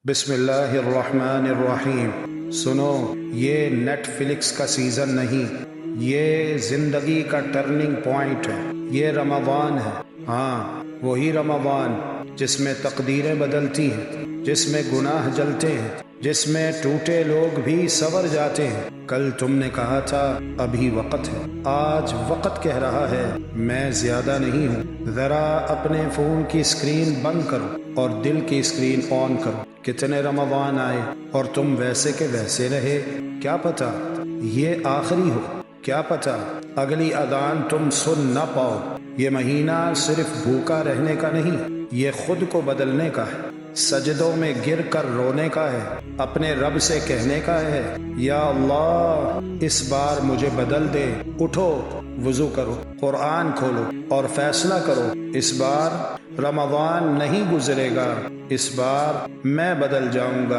بسم اللہ الرحمن الرحیم۔ سنو، یہ نیٹ فلکس کا سیزن نہیں، یہ زندگی کا ٹرننگ پوائنٹ ہے۔ یہ رمضان ہے، ہاں وہی رمضان جس میں تقدیریں بدلتی ہیں، جس میں گناہ جلتے ہیں، جس میں ٹوٹے لوگ بھی سنور جاتے ہیں۔ کل تم نے کہا تھا ابھی وقت ہے، آج وقت کہہ رہا ہے میں زیادہ نہیں ہوں۔ ذرا اپنے فون کی اسکرین بند کرو اور دل کی اسکرین آن کرو۔ کتنے رمضان آئے اور تم ویسے کے ویسے رہے۔ کیا پتہ یہ آخری ہو، کیا پتہ اگلی اذان تم سن نہ پاؤ۔ یہ مہینہ صرف بھوکا رہنے کا نہیں، یہ خود کو بدلنے کا ہے، سجدوں میں گر کر رونے کا ہے، اپنے رب سے کہنے کا ہے یا اللہ اس بار مجھے بدل دے۔ اٹھو، وضو کرو، قرآن کھولو اور فیصلہ کرو۔ اس بار رمضان نہیں گزرے گا، اس بار میں بدل جاؤں گا۔